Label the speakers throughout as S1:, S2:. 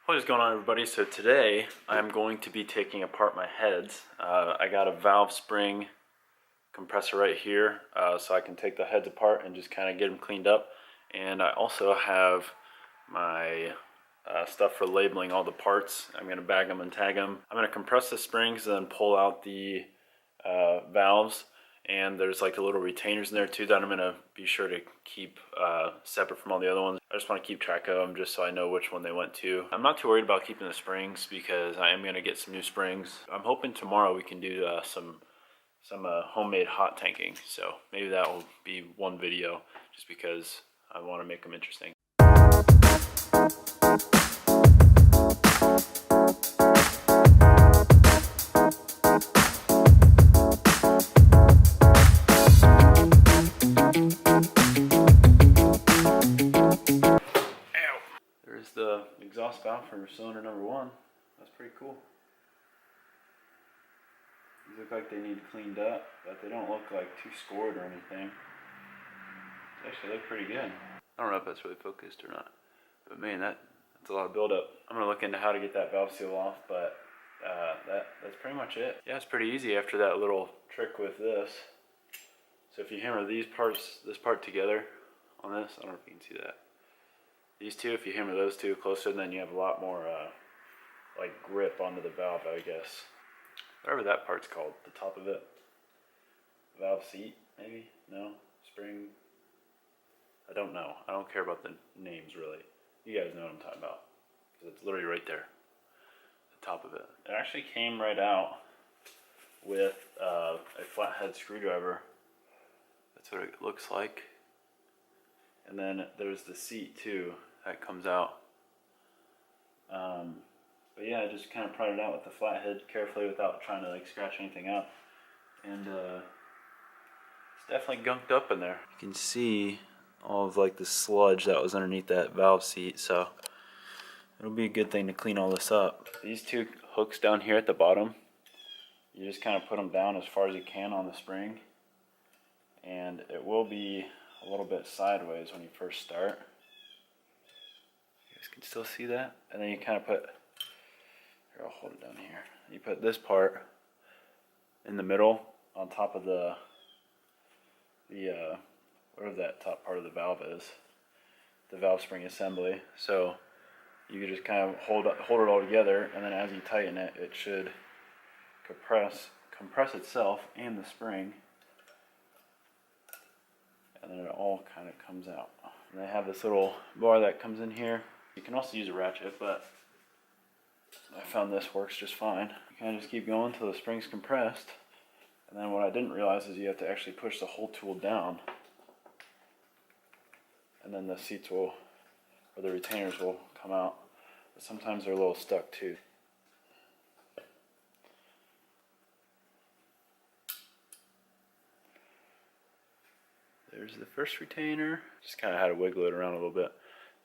S1: What is going on, everybody? So today I'm going to be taking apart my heads. I got a valve spring compressor right here, so I can take the heads apart and just kind of get them cleaned up. And I also have my stuff for labeling all the parts. I'm going to bag them and tag them. I'm going to compress the springs and then pull out the valves. And there's like the little retainers in there too that I'm going to be sure to keep separate from all the other ones. I just want to keep track of them just so I know which one they went to. I'm not too worried about keeping the springs because I am going to get some new springs. I'm hoping tomorrow we can do some homemade hot tanking. So maybe that will be one video just because I want to make them interesting. The exhaust valve for cylinder number 1. That's pretty cool. These look like they need cleaned up, but they don't look like too scored or anything. They actually look pretty good. I don't know if that's really focused or not, but man, that's a lot of buildup. I'm gonna look into how to get that valve seal off, but that's pretty much it. Yeah, it's pretty easy after that little trick with this. So if you hammer this part together on this, I don't know if you can see that. These two, if you hammer those two closer, then you have a lot more like grip onto the valve, I guess. Whatever that part's called, the top of it. Valve seat, maybe? No? Spring? I don't know. I don't care about the names, really. You guys know what I'm talking about. Because it's literally right there. The top of it. It actually came right out with a flathead screwdriver. That's what it looks like. And then there's the seat too that comes out. But yeah, I just kind of pried it out with the flathead carefully without trying to like scratch anything up. And it's definitely gunked up in there. You can see all of like the sludge that was underneath that valve seat, so it'll be a good thing to clean all this up. These two hooks down here at the bottom, you just kind of put them down as far as you can on the spring, and it will be a little bit sideways when you first start. You guys can still see that? And then you kind of put, here, I'll hold it down here. You put this part in the middle on top of the whatever that top part of the valve is, the valve spring assembly. So you can just kind of hold it all together, and then as you tighten it, it should compress itself and the spring. And then it all kind of comes out. And they have this little bar that comes in here. You can also use a ratchet, but I found this works just fine. You kind of just keep going until the spring's compressed. And then what I didn't realize is you have to actually push the whole tool down. And then the seats will, or the retainers will come out. But sometimes they're a little stuck too. There's the first retainer. Just kind of had to wiggle it around a little bit.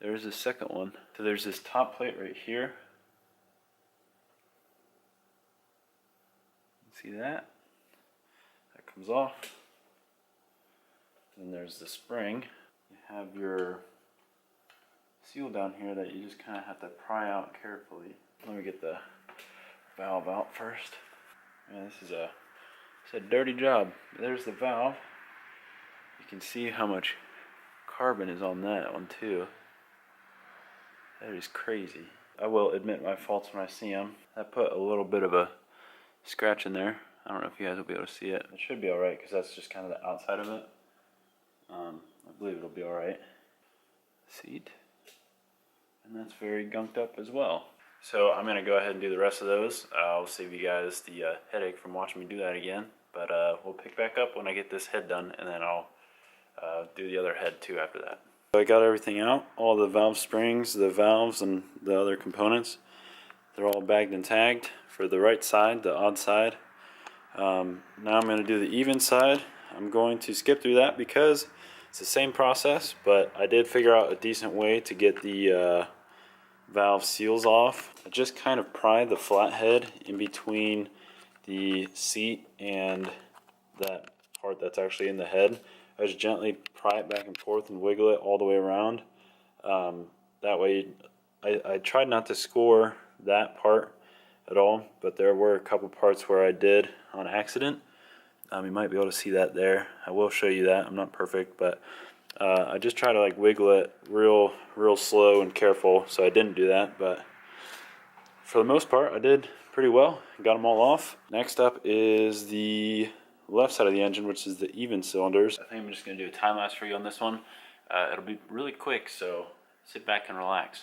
S1: There's the second one. So there's this top plate right here. See that? That comes off. Then there's the spring. You have your seal down here that you just kind of have to pry out carefully. Let me get the valve out first. Man, this is a dirty job. There's the valve. You can see how much carbon is on that one too. That is crazy. I will admit my faults when I see them. I put a little bit of a scratch in there. I don't know if you guys will be able to see it. It should be alright because that's just kind of the outside of it. I believe it'll be alright. Seat. And that's very gunked up as well. So I'm going to go ahead and do the rest of those. I'll save you guys the headache from watching me do that again. But we'll pick back up when I get this head done, and then I'll do the other head too after that. So I got everything out, all the valve springs, the valves, and the other components. They're all bagged and tagged for the right side, the odd side. Now I'm going to do the even side. I'm going to skip through that because it's the same process, but I did figure out a decent way to get the valve seals off. I just kind of pry the flathead in between the seat and that part that's actually in the head. I just gently pry it back and forth and wiggle it all the way around. That way I tried not to score that part at all, but there were a couple parts where I did on accident. You might be able to see that there. I will show you that. I'm not perfect, but I just try to like wiggle it real slow and careful, so I didn't do that, but for the most part I did pretty well. Got them all off. Next up is the left side of the engine, which is the even cylinders. I think I'm just going to do a time lapse for you on this one. It'll be really quick, so sit back and relax.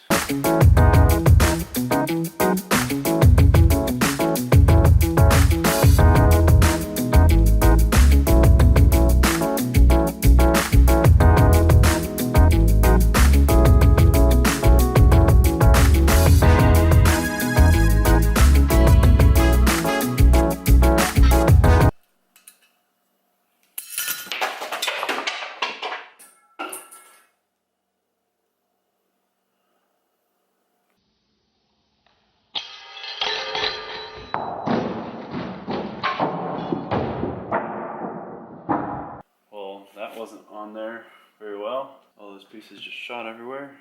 S1: That wasn't on there very well. All those pieces just shot everywhere.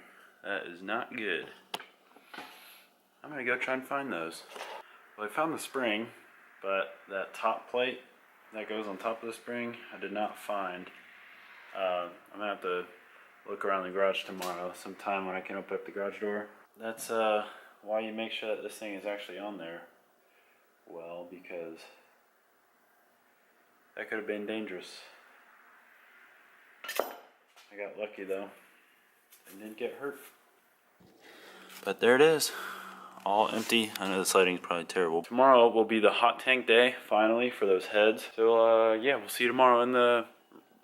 S1: That is not good. I'm gonna go try and find those. Well, I found the spring, but that top plate that goes on top of the spring, I did not find. I'm gonna have to look around the garage tomorrow, sometime when I can open up the garage door. That's why you make sure that this thing is actually on there. Well, because that could have been dangerous. I got lucky though, and didn't get hurt. But there it is, all empty. I know this lighting is probably terrible. Tomorrow will be the hot tank day, finally, for those heads. So yeah, we'll see you tomorrow in the,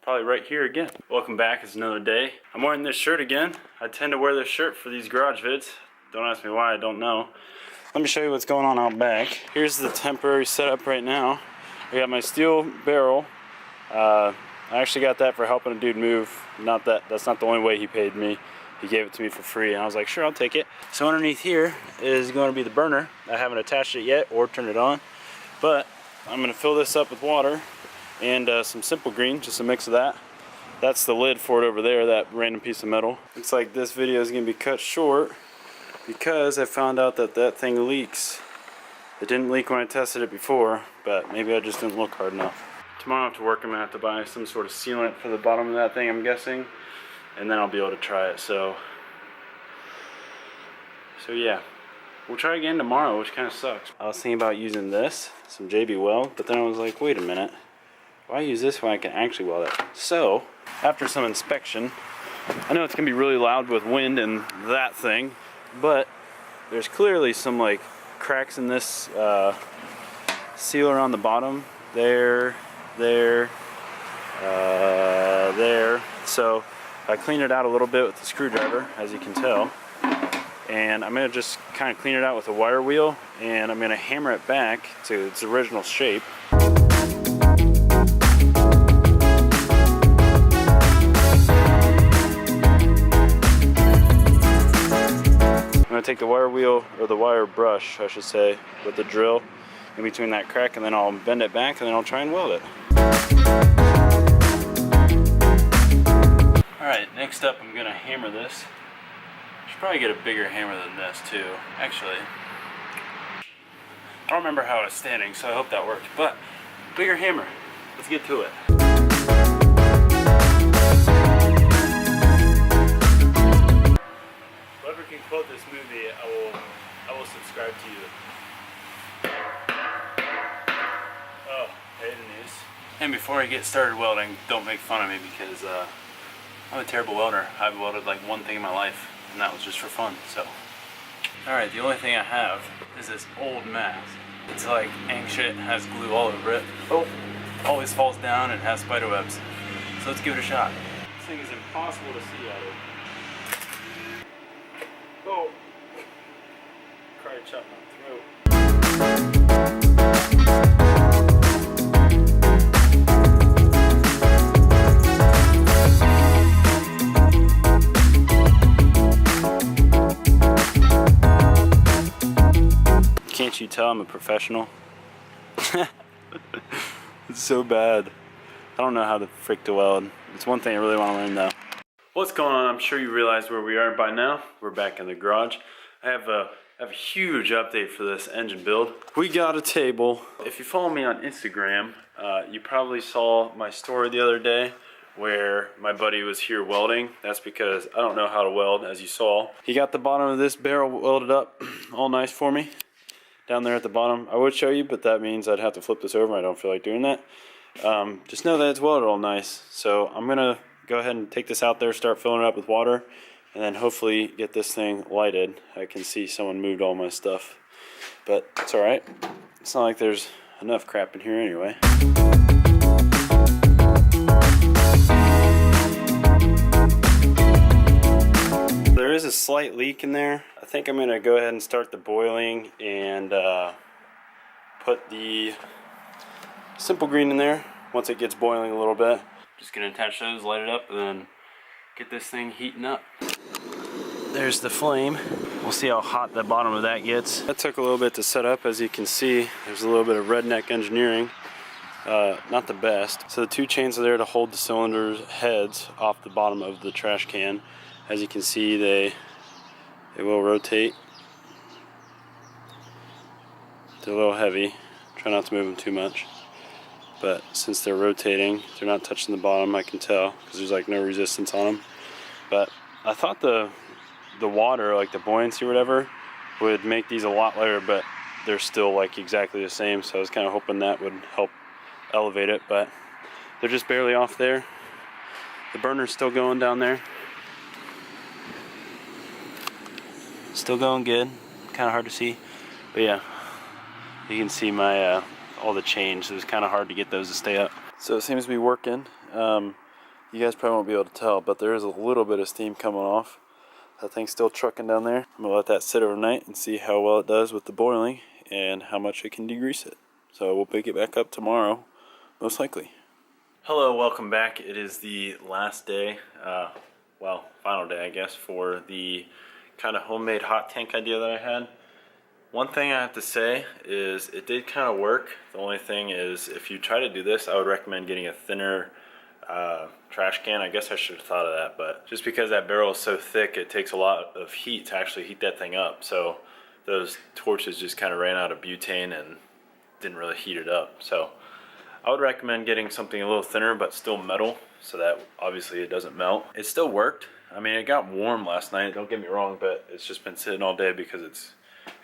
S1: probably right here again. Welcome back, it's another day. I'm wearing this shirt again. I tend to wear this shirt for these garage vids. Don't ask me why, I don't know. Let me show you what's going on out back. Here's the temporary setup right now. I got my steel barrel. I actually got that for helping a dude move. That's not the only way he paid me. He gave it to me for free, and I was like, sure, I'll take it. So underneath here is going to be the burner. I haven't attached it yet or turned it on, but I'm going to fill this up with water and some Simple Green, just a mix of that. That's the lid for it over there, that random piece of metal. Looks like this video is going to be cut short because I found out that that thing leaks. It didn't leak when I tested it before, but maybe I just didn't look hard enough. Tomorrow after work I'm going to have to buy some sort of sealant for the bottom of that thing, I'm guessing, and then I'll be able to try it. So yeah, we'll try again tomorrow, which kind of sucks. I was thinking about using this, some JB Weld, but then I was like, wait a minute, why use this when I can actually weld it? So after some inspection, I know it's going to be really loud with wind and that thing, but there's clearly some like cracks in this sealer on the bottom. There. So I cleaned it out a little bit with the screwdriver, as you can tell, and I'm going to just kind of clean it out with a wire wheel, and I'm going to hammer it back to its original shape. I'm going to take the wire wheel, or the wire brush I should say, with the drill in between that crack, and then I'll bend it back, and then I'll try and weld it. Alright, next up I'm going to hammer this. I should probably get a bigger hammer than this too. Actually, I don't remember how I was standing, so I hope that worked. But, bigger hammer. Let's get to it. Whoever can quote this movie, I will subscribe to you. Oh, hey Denise. And before I get started welding, don't make fun of me because I'm a terrible welder. I've welded like one thing in my life, and that was just for fun, so. Alright, the only thing I have is this old mask. It's like ink shit, has glue all over it. Oh, always falls down and has spider webs. So let's give it a shot. This thing is impossible to see out of. Oh, cried chopped my throat. Can't you tell I'm a professional? It's so bad. I don't know how the frick to weld. It's one thing I really want to learn though. What's going on? I'm sure you realize where we are by now. We're back in the garage. I have a huge update for this engine build. We got a table. If you follow me on Instagram, you probably saw my story the other day where my buddy was here welding. That's because I don't know how to weld, as you saw. He got the bottom of this barrel welded up all nice for me down there at the bottom. I would show you, but that means I'd have to flip this over. I don't feel like doing that. Just know that it's welded all nice. So I'm gonna go ahead and take this out there, start filling it up with water, and then hopefully get this thing lighted. I can see someone moved all my stuff, but it's all right. It's not like there's enough crap in here anyway. There is a slight leak in there. I think I'm gonna go ahead and start the boiling and put the simple green in there once it gets boiling a little bit. Just gonna attach those, light it up, and then get this thing heating up. There's the flame. We'll see how hot the bottom of that gets. That took a little bit to set up. As you can see, there's a little bit of redneck engineering. Not the best. So the two chains are there to hold the cylinder heads off the bottom of the trash can. As you can see, they will rotate. They're a little heavy. Try not to move them too much. But since they're rotating, they're not touching the bottom, I can tell, because there's like no resistance on them. But I thought the water, like the buoyancy or whatever, would make these a lot lighter, but they're still like exactly the same. So I was kind of hoping that would help elevate it, but they're just barely off there. The burner's still going down there. Still going good. Kind of hard to see, but yeah, you can see my all the change. It was kind of hard to get those to stay up. So it seems to be working. You guys probably won't be able to tell, but there is a little bit of steam coming off. That thing's still trucking down there. I'm gonna let that sit overnight and see how well it does with the boiling and how much it can degrease it. So we'll pick it back up tomorrow, most likely. Hello, welcome back. It is the last day, well, final day, I guess, for the kind of homemade hot tank idea that I had. One thing I have to say is it did kind of work. The only thing is, if you try to do this, I would recommend getting a thinner trash can. I guess I should have thought of that, but just because that barrel is so thick, it takes a lot of heat to actually heat that thing up. So those torches just kind of ran out of butane and didn't really heat it up. So I would recommend getting something a little thinner but still metal, so that obviously it doesn't melt. It still worked. I mean, it got warm last night, don't get me wrong, but it's just been sitting all day because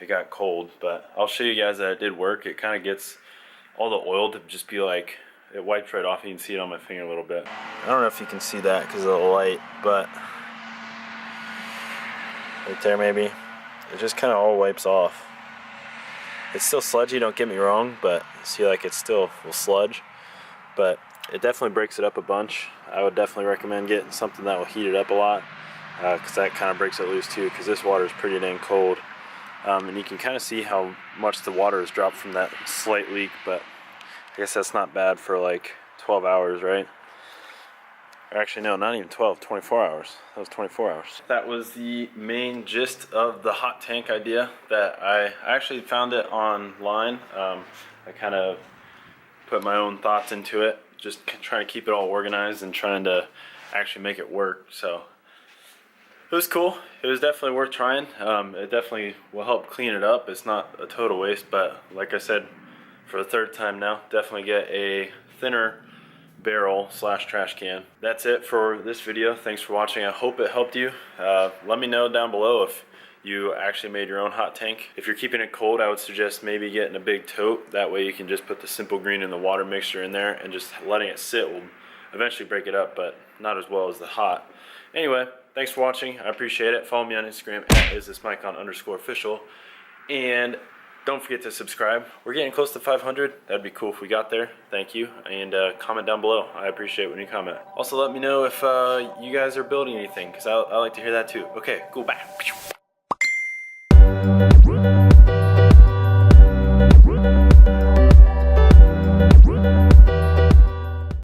S1: it got cold. But I'll show you guys that it did work. It kind of gets all the oil to just be like, it wipes right off. You can see it on my finger a little bit. I don't know if you can see that because of the light, but right there maybe, it just kind of all wipes off. It's still sludgy, don't get me wrong, but see, like, it still will sludge, but it definitely breaks it up a bunch. I would definitely recommend getting something that will heat it up a lot, because that kind of breaks it loose too, because this water is pretty dang cold. And you can kind of see how much the water has dropped from that slight leak, but I guess that's not bad for like 12 hours, right? Or actually, no, not even 12, 24 hours. That was 24 hours. That was the main gist of the hot tank idea that I actually found it online. I kind of put my own thoughts into it, just trying to keep it all organized and trying to actually make it work. So it was cool. It was definitely worth trying. It definitely will help clean it up. It's not a total waste, but like I said, for the third time now, definitely get a thinner barrel / trash can. That's it for this video. Thanks for watching. I hope it helped you. Let me know down below if you actually made your own hot tank. If you're keeping it cold, I would suggest maybe getting a big tote. That way you can just put the simple green and the water mixture in there, and just letting it sit will eventually break it up, but not as well as the hot. Anyway, thanks for watching. I appreciate it. Follow me on Instagram at isthismicon_official. And don't forget to subscribe. We're getting close to 500. That'd be cool if we got there. Thank you. And comment down below. I appreciate when you comment. Also, let me know if you guys are building anything, because I like to hear that too. Okay, cool. Bye.